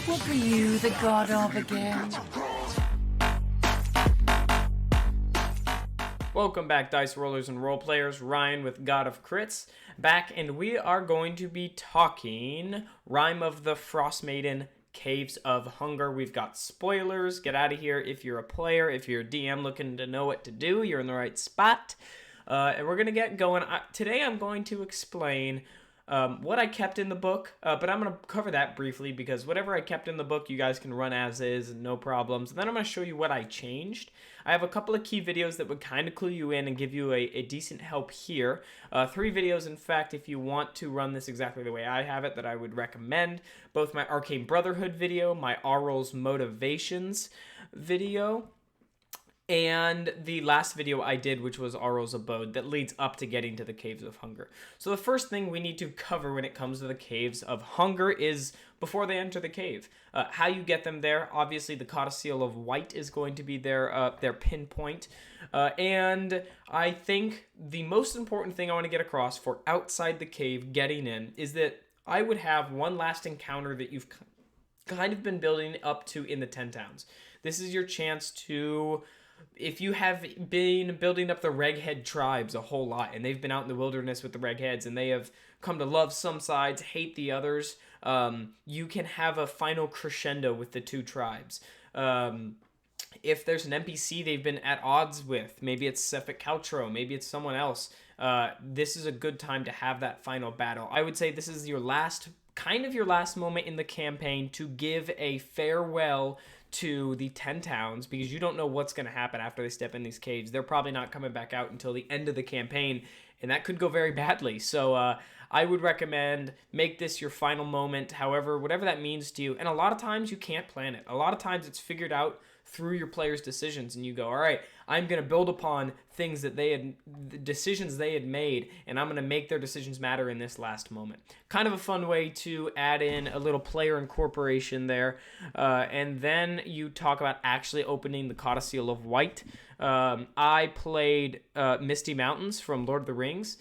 What were you the god of again? Welcome back, Dice Rollers and Role Players. Ryan with God of Crits back, and we are going to be talking Rime of the Frostmaiden, Caves of Hunger. We've got spoilers. Get out of here if you're a player. If you're a DM looking to know what to do, you're in the right spot. And we're going to get going. Today I'm going to explain what I kept in the book, but I'm going to cover that briefly because whatever I kept in the book, you guys can run as is, no problems. And then I'm going to show you what I changed. I have a couple of key videos that would kind of clue you in and give you a decent help here. 3 videos, in fact, if you want to run this exactly the way I have it, that I would recommend. Both my Arcane Brotherhood video, my Aural's Motivations video, and the last video I did, which was Aural's Abode, that leads up to getting to the Caves of Hunger. So the first thing we need to cover when it comes to the Caves of Hunger is before they enter the cave. How you get them there. Obviously, the Codicil of White is going to be their pinpoint. And I think the most important thing I want to get across for outside the cave getting in is that I would have one last encounter that you've kind of been building up to in the 10 towns. This is your chance to... If you have been building up the Reghead tribes a whole lot, and they've been out in the wilderness with the Regheads, and they have come to love some sides, hate the others, you can have a final crescendo with the two tribes. If there's an NPC they've been at odds with, maybe it's Sefik Caltro, maybe it's someone else, this is a good time to have that final battle. I would say this is your last moment in the campaign to give a farewell to the 10 towns, because you don't know what's going to happen after they step in these caves. They're probably not coming back out until the end of the campaign, and that could go very badly. So I would recommend make this your final moment, however, whatever that means to you. And a lot of times you can't plan it. A lot of times it's figured out through your players' decisions, and you go, all right, I'm going to build upon things that the decisions they had made, and I'm going to make their decisions matter in this last moment. Kind of a fun way to add in a little player incorporation there. And then you talk about actually opening the Codicil of White. I played Misty Mountains from Lord of the Rings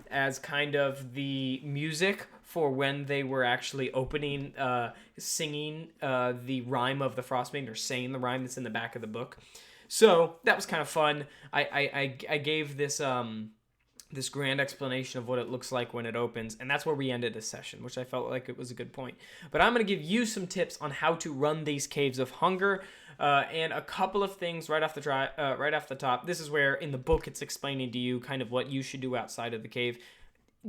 as kind of the music for when they were actually opening, singing the Rime of the Frostmaiden, or saying the rhyme that's in the back of the book. So that was kind of fun. I gave this this grand explanation of what it looks like when it opens, and that's where we ended this session, which I felt like it was a good point. But I'm going to give you some tips on how to run these Caves of Hunger, and a couple of things right off the top. This is where in the book it's explaining to you kind of what you should do outside of the cave.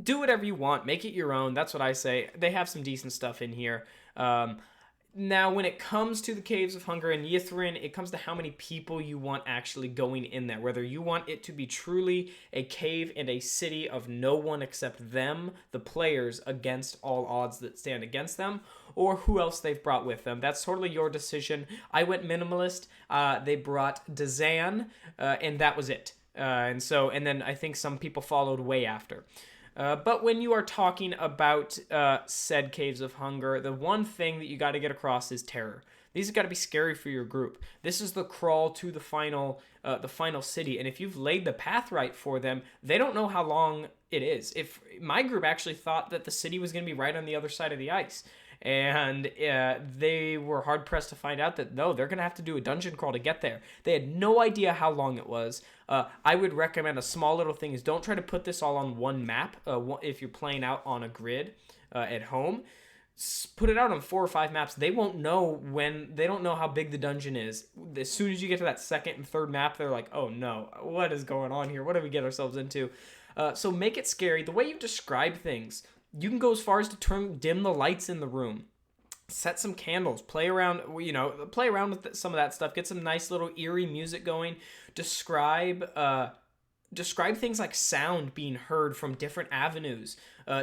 Do whatever you want. Make it your own. That's what I say. They have some decent stuff in here. Now, when it comes to the Caves of Hunger and Yithrin, it comes to how many people you want actually going in there. Whether you want it to be truly a cave and a city of no one except them, the players, against all odds that stand against them, or who else they've brought with them. That's totally your decision. I went minimalist. They brought Dazan, and that was it. And then I think some people followed way after. But when you are talking about said Caves of Hunger, the one thing that you got to get across is terror. These have got to be scary for your group. This is the crawl to the final city, and if you've laid the path right for them, they don't know how long it is. If my group actually thought that the city was going to be right on the other side of the ice, and they were hard-pressed to find out that, no, they're going to have to do a dungeon crawl to get there. They had no idea how long it was. I would recommend a small little thing is don't try to put this all on one map if you're playing out on a grid at home. Put it out on 4 or 5 maps. They won't know they don't know how big the dungeon is. As soon as you get to that second and third map, they're like, oh no, what is going on here? What did we get ourselves into? So make it scary. The way you describe things, you can go as far as to dim the lights in the room, set some candles, play around with some of that stuff, get some nice little eerie music going, describe things like sound being heard from different avenues,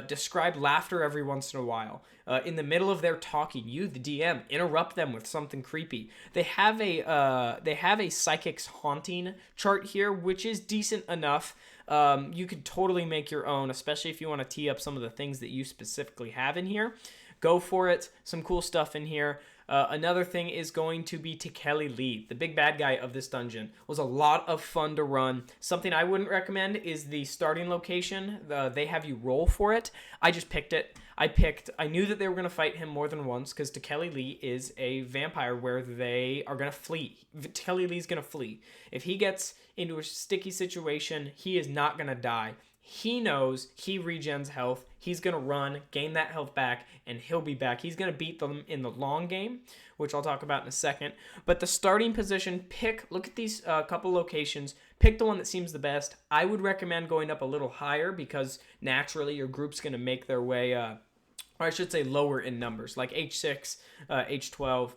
describe laughter every once in a while. In the middle of their talking, you, the DM, interrupt them with something creepy. They have a psychic's haunting chart here, which is decent enough. You could totally make your own, especially if you want to tee up some of the things that you specifically have in here. Go for it. Some cool stuff in here. Another thing is going to be Tekeli Lee, the big bad guy of this dungeon. Was a lot of fun to run. Something I wouldn't recommend is the starting location. They have you roll for it. I just picked it. I knew that they were going to fight him more than once because Tekeli Lee is a vampire where they are going to flee. Tekeli Lee's going to flee. If he gets into a sticky situation, he is not going to die. He knows he regens health. He's going to run, gain that health back, and he'll be back. He's going to beat them in the long game, which I'll talk about in a second. But the starting position, look at these couple locations. Pick the one that seems the best. I would recommend going up a little higher because naturally your group's going to make their way, or I should say lower in numbers, like H6, H12.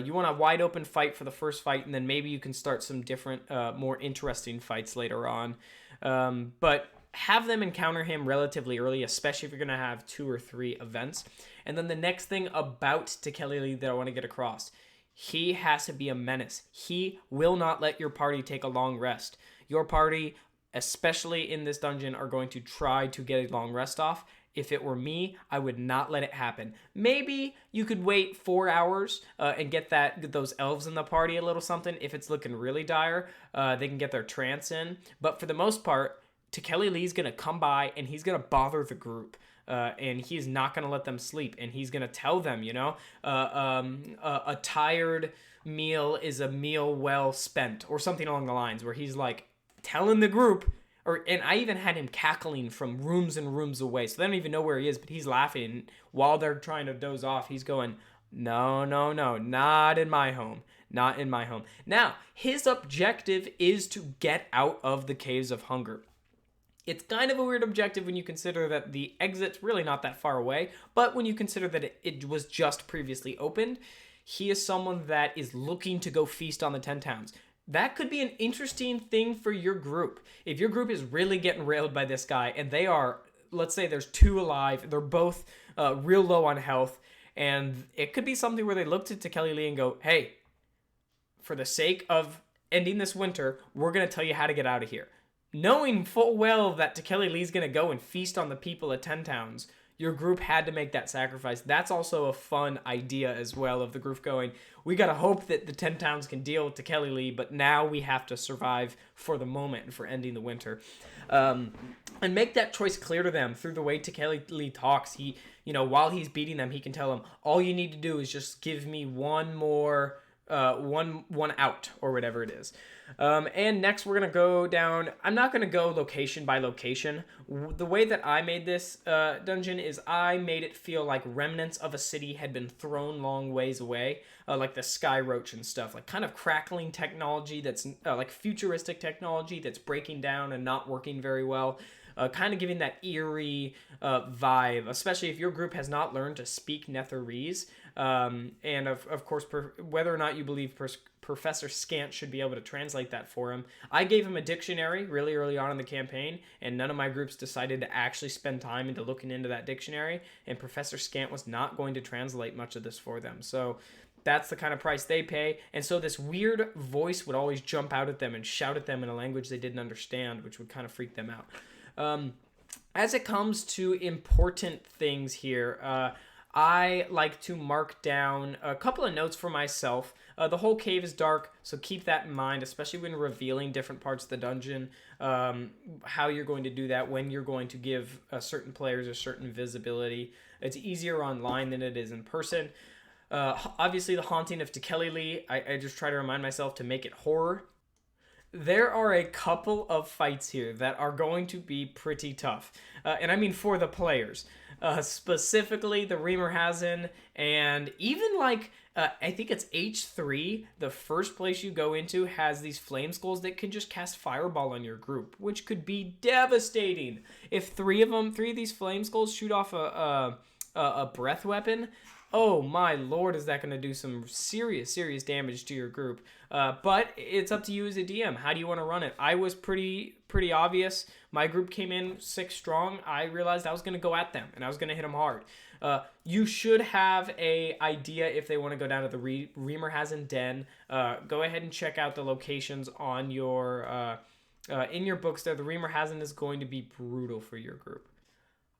You want a wide open fight for the first fight, and then maybe you can start some different, more interesting fights later on. But have them encounter him relatively early, especially if you're going to have 2 or 3 events. And then the next thing about Tekeli Lee that I want to get across, he has to be a menace. He will not let your party take a long rest. Your party, especially in this dungeon, are going to try to get a long rest off. If it were me, I would not let it happen. Maybe you could wait 4 hours and get those elves in the party a little something. If it's looking really dire, they can get their trance in. But for the most part, Tekeli Lee's going to come by and he's going to bother the group. And he's not going to let them sleep. And he's going to tell them, a tired meal is a meal well spent, or something along the lines, where he's like telling the group, and I even had him cackling from rooms and rooms away. So they don't even know where he is, but he's laughing while they're trying to doze off. He's going, no, not in my home. Not in my home. Now, his objective is to get out of the Caves of Hunger. It's kind of a weird objective when you consider that the exit's really not that far away, but when you consider that it was just previously opened, he is someone that is looking to go feast on the 10 towns. That could be an interesting thing for your group. If your group is really getting railed by this guy, and they are, let's say there's 2 alive, they're both real low on health, and it could be something where they look to Tekeli Lee and go, hey, for the sake of ending this winter, we're going to tell you how to get out of here. Knowing full well that Tekeli Lee's going to go and feast on the people at 10 towns, your group had to make that sacrifice. That's also a fun idea as well of the group going, we got to hope that the 10 towns can deal with Tekeli Lee, but now we have to survive for the moment and for ending the winter. And make that choice clear to them through the way Tekeli Lee talks. He, while he's beating them, he can tell them, all you need to do is just give me one more, one out, or whatever it is. And next we're going to go down, I'm not going to go location by location. The way that I made this dungeon is I made it feel like remnants of a city had been thrown long ways away, like the sky roach and stuff, like kind of crackling technology that's like futuristic technology that's breaking down and not working very well. Kind of giving that eerie vibe, especially if your group has not learned to speak Netherese. And of course, whether or not you believe Professor Scant should be able to translate that for him. I gave him a dictionary really early on in the campaign, and none of my groups decided to actually spend time into looking into that dictionary, and Professor Scant was not going to translate much of this for them. So that's the kind of price they pay. And so this weird voice would always jump out at them and shout at them in a language they didn't understand, which would kind of freak them out. As it comes to important things here, I like to mark down a couple of notes for myself. The whole cave is dark, so keep that in mind, especially when revealing different parts of the dungeon, how you're going to do that, when you're going to give certain players a certain visibility. It's easier online than it is in person. Obviously, the haunting of Tekeli Lee, I just try to remind myself to make it horror. There are a couple of fights here that are going to be pretty tough. And I mean for the players. Specifically the Rime, and even like, I think it's H3, the first place you go into has these flame skulls that can just cast fireball on your group, which could be devastating. If three of these flame skulls shoot off a breath weapon, oh my lord, is that going to do some serious damage to your group. But it's up to you as a DM. How do you want to run it? I was pretty obvious. My group came in 6 strong. I realized I was going to go at them, and I was going to hit them hard. You should have a idea if they want to go down to the Rime Den. Go ahead and check out the locations on your in your books there. The Rime is going to be brutal for your group.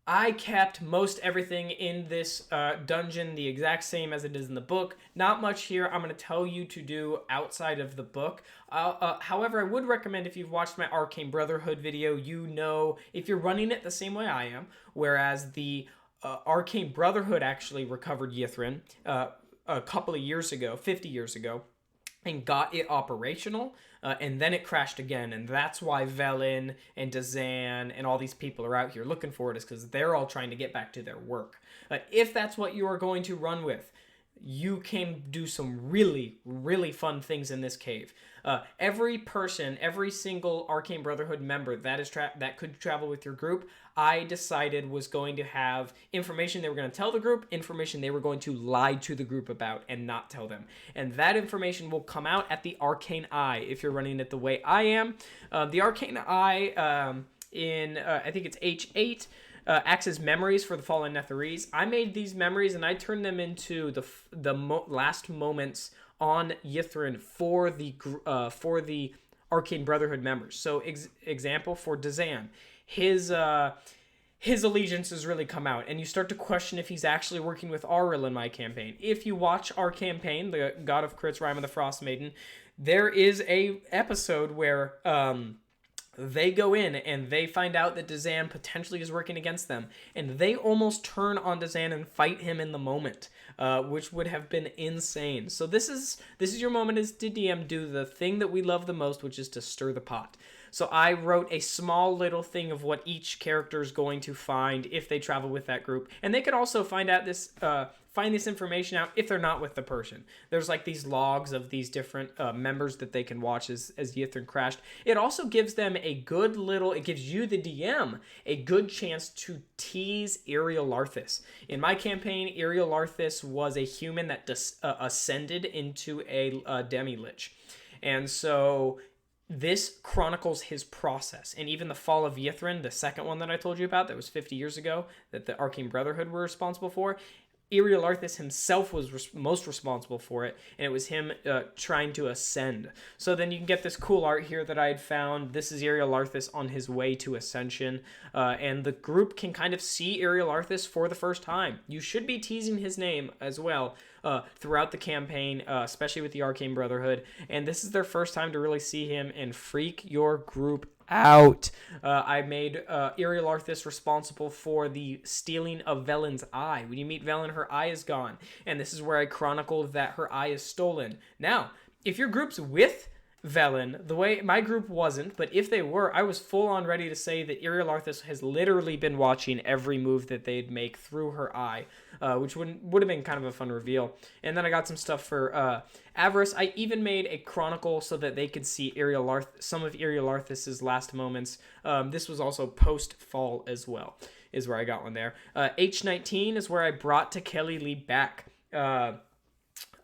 I kept most everything in this dungeon the exact same as it is in the book. Not much here I'm going to tell you to do outside of the book. However, I would recommend, if you've watched my Arcane Brotherhood video, you know if you're running it the same way I am, whereas the Arcane Brotherhood actually recovered Yithrin a couple of years ago, 50 years ago, and got it operational, and then it crashed again, and that's why Velen and Dazan and all these people are out here looking for it, is because they're all trying to get back to their work. If that's what you are going to run with, you can do some really, really fun things in this cave. Every person, every single Arcane Brotherhood member that could travel with your group, I decided was going to have information they were going to tell the group, information they were going to lie to the group about and not tell them. And that information will come out at the Arcane Eye if you're running it the way I am. The Arcane Eye I think it's H8, acts as memories for the fallen Netherese. I made these memories and I turned them into the last moments on Yithrin for the Arcane Brotherhood members. So example for Dazan, his allegiances really come out, and you start to question if he's actually working with Auril in my campaign. If you watch our campaign, the God of Crits, Rime of the Frostmaiden, there is a episode where they go in and they find out that Dazan potentially is working against them, and they almost turn on Dazan and fight him in the moment, which would have been insane. So this is your moment as the DM. Do the thing that we love the most, which is to stir the pot. So I wrote a small little thing of what each character is going to find if they travel with that group, and they could also find this information out if they're not with the person. There's like these logs of these different members that they can watch as Yithrin crashed. It also gives them it gives you, the DM, a good chance to tease Ariel Larthus. In my campaign, Ariel Larthus was a human that ascended into a demi-lich. And so this chronicles his process. And even the fall of Yithrin, the second one that I told you about that was 50 years ago, that the Arcane Brotherhood were responsible for, Ariel Arthas himself was most responsible for it, and it was him trying to ascend. So then you can get this cool art here that I had found. This is Ariel Arthas on his way to ascension, and the group can kind of see Ariel Arthas for the first time. You should be teasing his name as well throughout the campaign, especially with the Arcane Brotherhood, and this is their first time to really see him and freak your group out. I made Ariel Arthas responsible for the stealing of Velen's eye. When you meet Velen, her eye is gone, and this is where I chronicled that her eye is stolen. Now, if your group's with Velen, the way my group wasn't, but if they were, I was full on ready to say that Ariel Arthas has literally been watching every move that they'd make through her eye, which would have been kind of a fun reveal. And then I got some stuff for Avarice. I even made a chronicle so that they could see some of Ariel Arthas's last moments. This was also post-fall as well, is where I got one there. H19 is where I brought Tekeli Lee back.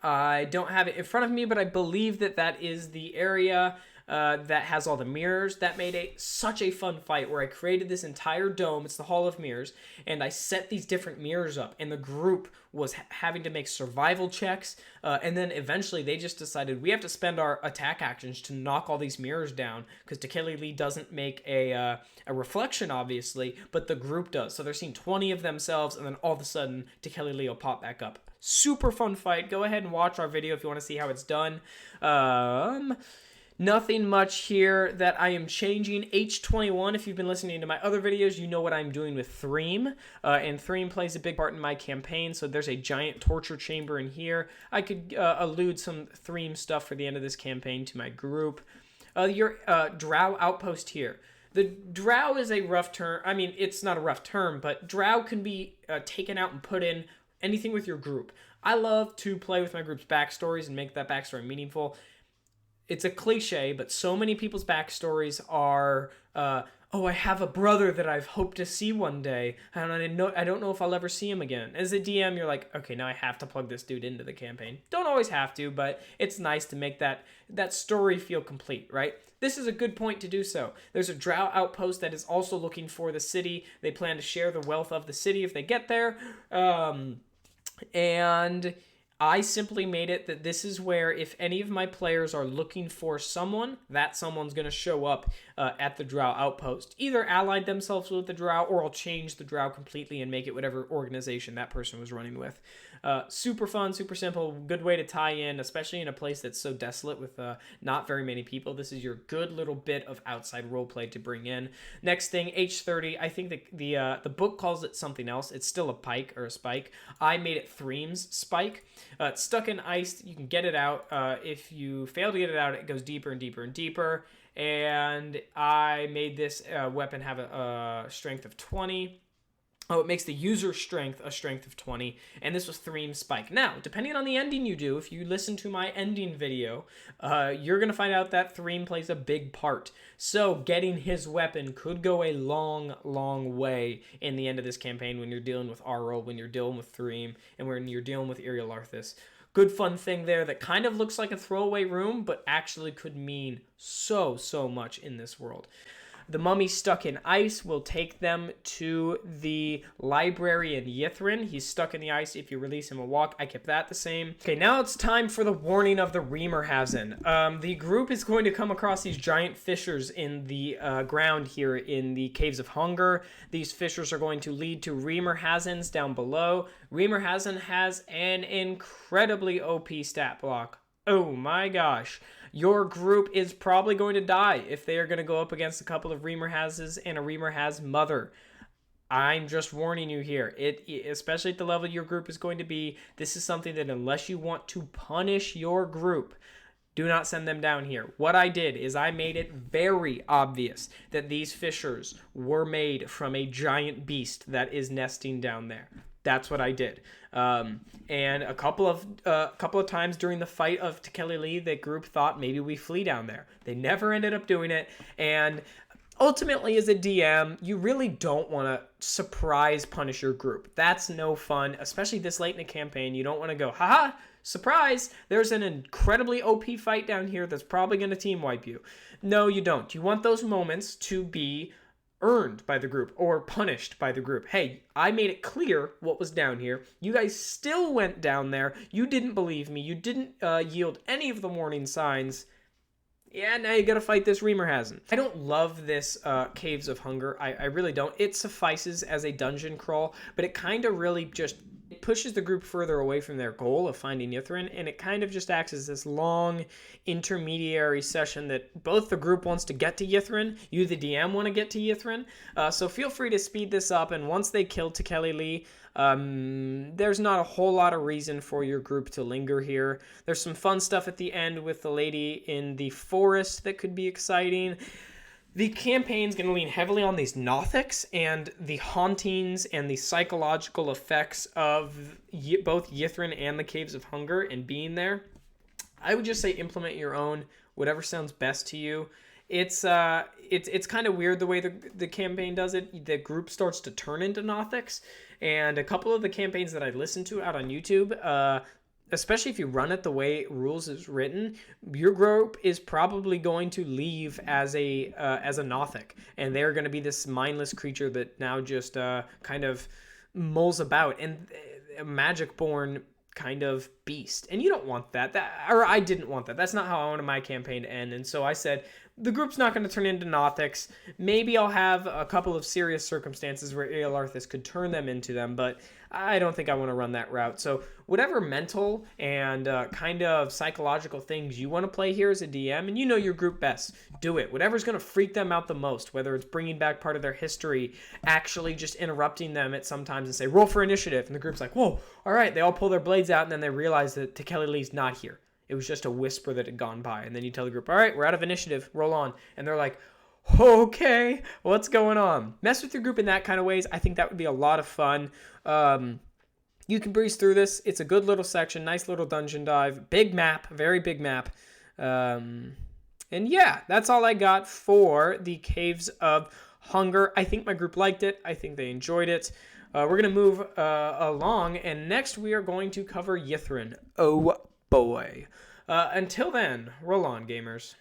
I don't have it in front of me, but I believe that is the area that has all the mirrors. That made such a fun fight where I created this entire dome. It's the Hall of Mirrors, and I set these different mirrors up, and the group was having to make survival checks, and then eventually they just decided we have to spend our attack actions to knock all these mirrors down, because Tekeli Lee doesn't make a reflection, obviously, but the group does. So they're seeing 20 of themselves, and then all of a sudden Tekeli Lee will pop back up. Super fun fight. Go ahead and watch our video if you want to see how it's done. Nothing much here that I am changing. H21, if you've been listening to my other videos, you know what I'm doing with Threme. And Threme plays a big part in my campaign, so there's a giant torture chamber in here. I could allude some Threme stuff for the end of this campaign to my group. Your Drow outpost here. The Drow is a rough term. I mean, it's not a rough term, but Drow can be taken out and put in anything with your group. I love to play with my group's backstories and make that backstory meaningful. It's a cliche, but so many people's backstories are, oh, I have a brother that I've hoped to see one day, and I don't know if I'll ever see him again. As a DM, you're like, okay, now I have to plug this dude into the campaign. Don't always have to, but it's nice to make that story feel complete, right? This is a good point to do so. There's a Drow outpost that is also looking for the city. They plan to share the wealth of the city if they get there. And I simply made it that this is where if any of my players are looking for someone, that someone's going to show up at the drow outpost. Either allied themselves with the drow, or I'll change the drow completely and make it whatever organization that person was running with. Super fun, super simple, good way to tie in, especially in a place that's so desolate with not very many people. This is your good little bit of outside roleplay to bring in. Next thing, H30. I think the book calls it something else. It's still a pike or a spike. I made it Threem's spike. It's stuck in ice. You can get it out. If you fail to get it out, it goes deeper and deeper and deeper. And I made this weapon have a strength of 20. Oh, it makes the user strength a strength of 20, and this was Threem's spike. Now, depending on the ending you do, if you listen to my ending video, you're going to find out that Threem plays a big part. So getting his weapon could go a long, long way in the end of this campaign when you're dealing with Arl, when you're dealing with Threem, and when you're dealing with Irialarthus. Good fun thing there that kind of looks like a throwaway room, but actually could mean so much in this world. The mummy stuck in ice will take them to the library in Yithrin. He's stuck in the ice. If you release him, a walk. I kept that the same. Okay, now it's time for the warning of the Rimerhazen. The group is going to come across these giant fissures in the ground here in the Caves of Hunger. These fissures are going to lead to Rimerhazens down below. Rimerhazen has an incredibly OP stat block. Oh my gosh. Your group is probably going to die if they are going to go up against a couple of Rimerhazes and a Rimerhaz mother. I'm just warning you here. Especially at the level your group is going to be, this is something that unless you want to punish your group, do not send them down here. What I did is I made it very obvious that these fissures were made from a giant beast that is nesting down there. That's what I did. And a couple of times during the fight of Tekeli, the group thought maybe we flee down there. They never ended up doing it. And ultimately, as a DM, you really don't want to surprise punish your group. That's no fun, especially this late in the campaign. You don't want to go, haha, surprise, there's an incredibly OP fight down here that's probably going to team wipe you. No, you don't. You want those moments to be earned by the group or punished by the group. Hey, I made it clear what was down here. You guys still went down there. You didn't believe me. You didn't yield any of the warning signs. Yeah, now you gotta fight this Rimerhazen. I don't love this Caves of Hunger. I really don't. It suffices as a dungeon crawl, but it kind of really just pushes the group further away from their goal of finding Yithrin, and it kind of just acts as this long intermediary session that both the group wants to get to Yithrin, you the DM want to get to Yithrin, so feel free to speed this up, and once they kill Tekeli, there's not a whole lot of reason for your group to linger here. There's some fun stuff at the end with the lady in the forest that could be exciting. The campaign's going to lean heavily on these Nothics and the hauntings and the psychological effects of both Yithrin and the Caves of Hunger and being there. I would just say implement your own, whatever sounds best to you. It's kind of weird the way the campaign does it. The group starts to turn into Nothics, and a couple of the campaigns that I listened to out on YouTube, especially if you run it the way rules is written, your group is probably going to leave as a Nothic, and they're going to be this mindless creature that now just kind of mulls about, and a magic-born kind of beast. And you don't want that. Or I didn't want that. That's not how I wanted my campaign to end. And so I said, the group's not going to turn into Nothics. Maybe I'll have a couple of serious circumstances where Irialarthus could turn them into them, but I don't think I want to run that route. So whatever mental and kind of psychological things you want to play here as a DM, and you know your group best, do it. Whatever's going to freak them out the most, whether it's bringing back part of their history, actually just interrupting them at some times and say, roll for initiative. And the group's like, whoa, all right. They all pull their blades out, and then they realize that Tekeli not here. It was just a whisper that had gone by. And then you tell the group, all right, we're out of initiative. Roll on. And they're like, okay, what's going on? Mess with your group in that kind of ways. I think that would be a lot of fun. You can breeze through this. It's a good little section. Nice little dungeon dive. Big map. Very big map. And yeah, that's all I got for the Caves of Hunger. I think my group liked it. I think they enjoyed it. We're going to move along. And next we are going to cover Yithrin. Oh boy. Until then, roll on, gamers.